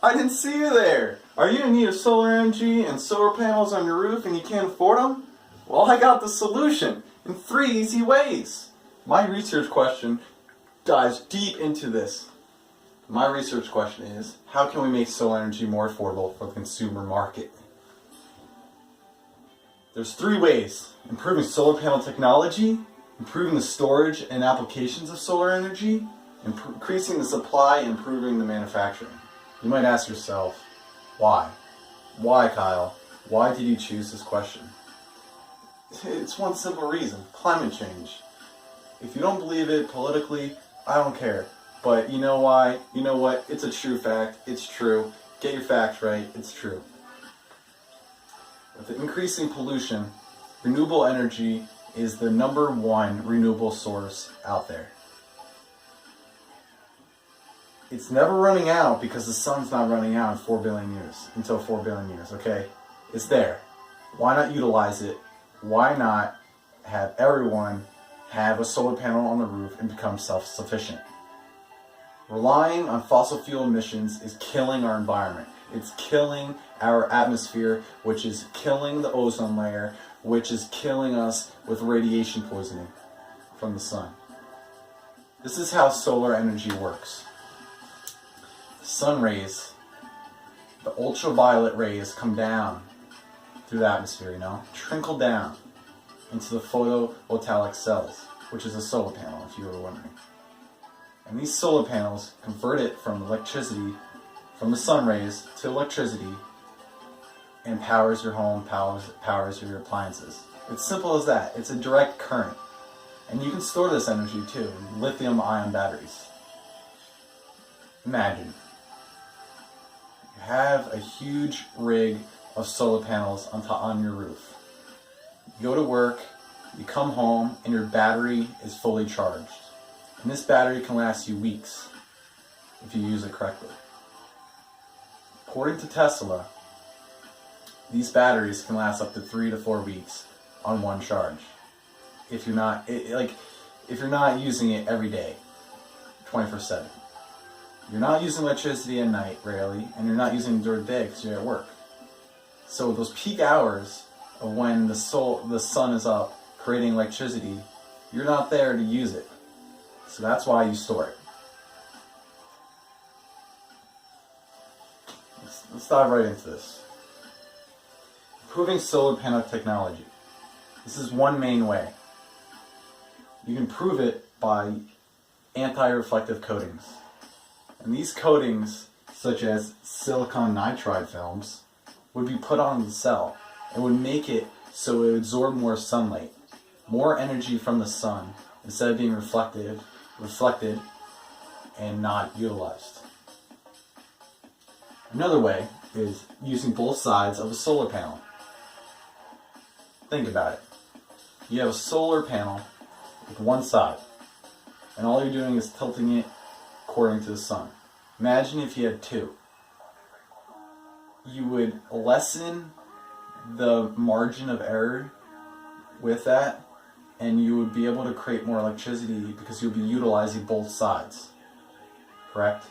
I didn't see you there. Are you in need of solar energy and solar panels on your roof and you can't afford them? Well, I got the solution in 3 easy ways. My research question dives deep into this. My research question is, how can we make solar energy more affordable for the consumer market? There's 3 ways: improving solar panel technology, improving the storage and applications of solar energy, increasing the supply and improving the manufacturing. You might ask yourself, why? Why, Kyle? Why did you choose this question? It's one simple reason: climate change. If you don't believe it politically, I don't care. But you know why? You know what? It's a true fact. It's true. Get your facts right. It's true. With the increasing pollution, renewable energy is the #1 renewable source out there. It's never running out because the sun's not running out in 4 billion years, until 4 billion years, okay? It's there. Why not utilize it? Why not have everyone have a solar panel on the roof and become self-sufficient? Relying on fossil fuel emissions is killing our environment. It's killing our atmosphere, which is killing the ozone layer, which is killing us with radiation poisoning from the sun. This is how solar energy works. The sun rays, the ultraviolet rays come down through the atmosphere, trickle down into the photovoltaic cells, which is a solar panel, if you were wondering. And these solar panels convert it from electricity, from the sun rays to electricity, and powers your home, powers your appliances. It's simple as that. It's a direct current. And you can store this energy too in lithium-ion batteries. Imagine you have a huge rig of solar panels on your roof. You go to work, you come home, and your battery is fully charged. And this battery can last you weeks if you use it correctly. According to Tesla, these batteries can last up to 3 to 4 weeks on one charge. If you're not using it every day, 24/7. You're not using electricity at night, rarely, and you're not using it during the day because you're at work. So those peak hours of when the sun is up creating electricity, you're not there to use it. So that's why you store it. Let's dive right into this. Improving solar panel technology. This is one main way. You can prove it by anti-reflective coatings. And these coatings, such as silicon nitride films, would be put on the cell and would make it so it would absorb more sunlight, more energy from the sun, instead of being reflected and not utilized. Another way is using both sides of a solar panel. Think about it. You have a solar panel with one side, and all you're doing is tilting it according to the sun. Imagine if you had 2. You would lessen the margin of error with that, and you would be able to create more electricity because you'll be utilizing both sides. Correct?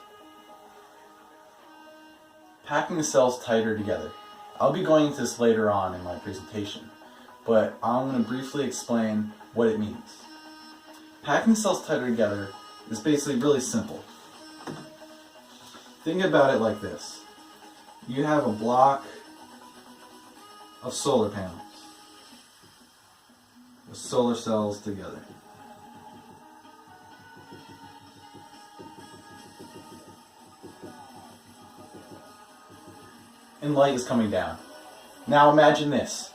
Packing the cells tighter together. I'll be going into this later on in my presentation, but I'm going to briefly explain what it means. Packing the cells tighter together is basically really simple. Think about it like this. You have a block of solar panels with solar cells together. And light is coming down. Now imagine this.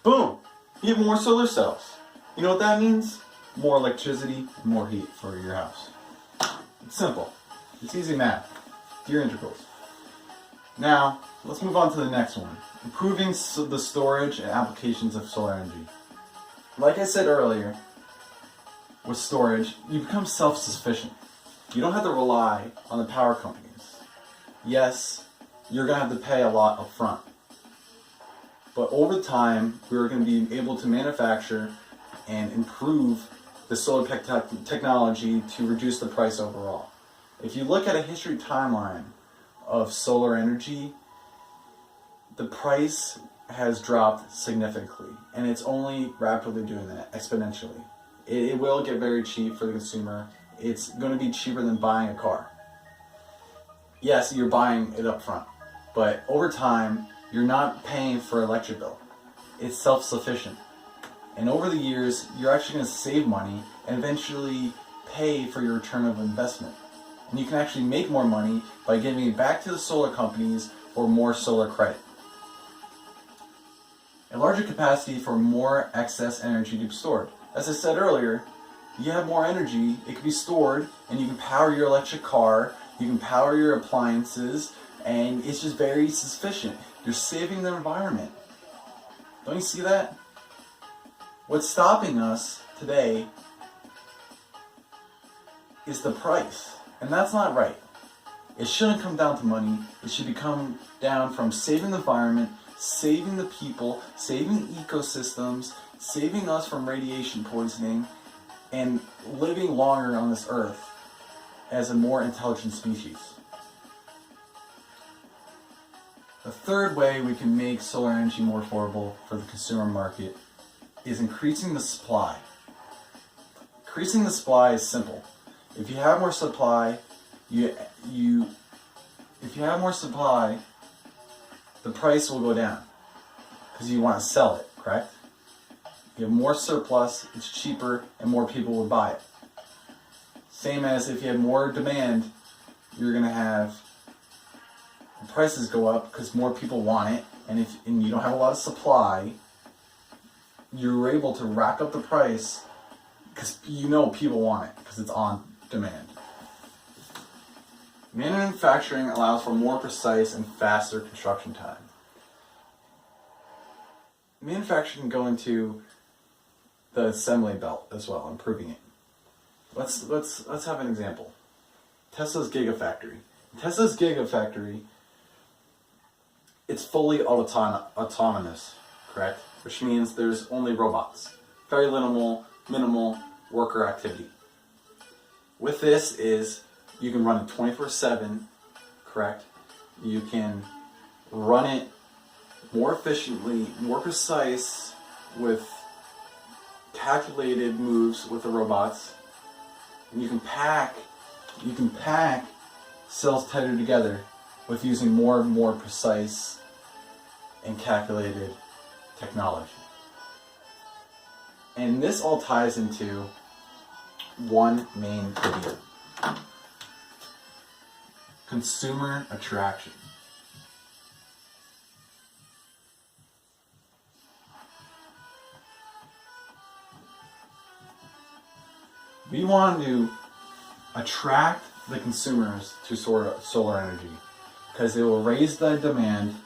Boom! You have more solar cells. You know what that means? More electricity, more heat for your house. It's simple. It's easy math. Do your integrals. Now, let's move on to the next one. Improving the storage and applications of solar energy. Like I said earlier, with storage, you become self-sufficient. You don't have to rely on the power companies. Yes, you're going to have to pay a lot up front. But over time, we're going to be able to manufacture and improve the solar technology to reduce the price overall. If you look at a history timeline of solar energy, the price has dropped significantly, and it's only rapidly doing that, exponentially. It will get very cheap for the consumer. It's going to be cheaper than buying a car. Yes, you're buying it up front, but over time, you're not paying for electric bill. It's self-sufficient. And over the years, you're actually going to save money and eventually pay for your return of investment. And you can actually make more money by giving it back to the solar companies for more solar credit. A larger capacity for more excess energy to be stored. As I said earlier, you have more energy, it can be stored, and you can power your electric car, you can power your appliances, and it's just very sufficient. You're saving the environment. Don't you see that? What's stopping us today is the price, and that's not right. It shouldn't come down to money. It should come down from saving the environment, saving the people, saving ecosystems, saving us from radiation poisoning, and living longer on this earth as a more intelligent species. The third way we can make solar energy more affordable for the consumer market is increasing the supply. Increasing the supply is simple. If you have more supply, the price will go down because you want to sell it, correct? You have more surplus, it's cheaper, and more people will buy it. Same as if you have more demand, you're going to have the prices go up because more people want it, and if you don't have a lot of supply, you're able to rack up the price because you know people want it because it's on demand. Manufacturing allows for more precise and faster construction time. Manufacturing can go into the assembly belt as well, improving it. Let's have an example. Tesla's Gigafactory. Tesla's Gigafactory, it's fully autonomous, correct? Which means there's only robots. Very minimal worker activity. With this is you can run it 24/7, correct? You can run it more efficiently, more precise, with calculated moves with the robots. And you can pack cells tighter together with using more and more precise and calculated technology. And this all ties into one main idea: consumer attraction. We want to attract the consumers to solar energy because it will raise the demand,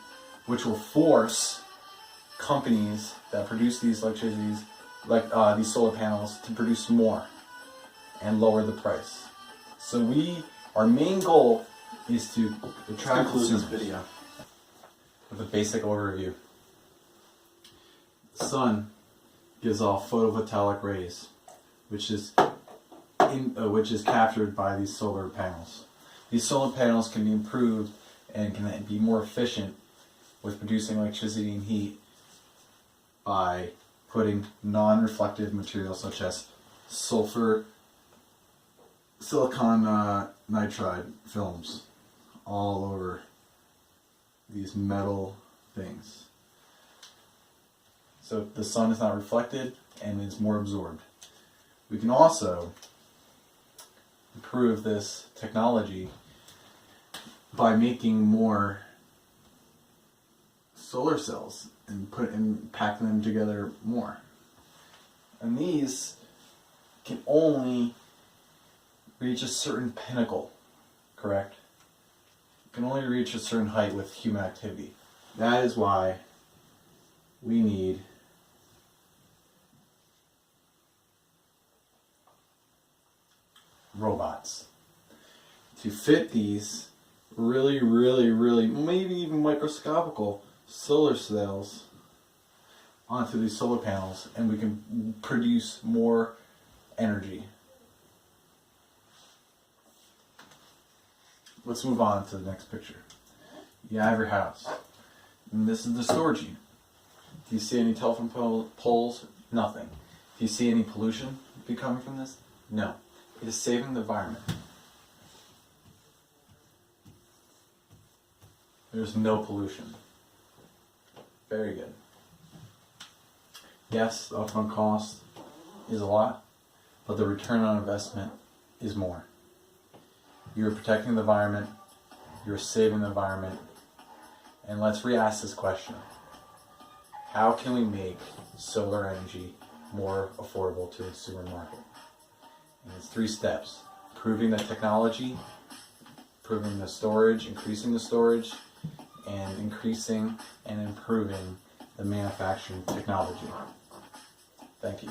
which will force companies that produce these electricities, like these solar panels, to produce more and lower the price. So our main goal is to attract consumers. This video with a basic overview. The sun gives off photovoltaic rays, which is captured by these solar panels. These solar panels can be improved and can be more efficient with producing electricity and heat by putting non-reflective materials such as silicon nitride films all over these metal things. So the sun is not reflected and is more absorbed. We can also improve this technology by making more solar cells and packing them together more. And these can only reach a certain pinnacle, correct? Can only reach a certain height with human activity. That is why we need robots to fit these really, maybe even microscopical solar cells onto these solar panels and we can produce more energy. Let's move on to the next picture. You have your house. And this is the storage unit. Do you see any telephone poles? Nothing. Do you see any pollution coming from this? No. It is saving the environment. There's no pollution. Very good. Yes, the upfront cost is a lot, but the return on investment is more. You're protecting the environment, you're saving the environment, and let's re-ask this question. How can we make solar energy more affordable to the consumer market? And it's 3 steps. Improving the technology, improving the storage, increasing the storage, and increasing and improving the manufacturing technology. Thank you.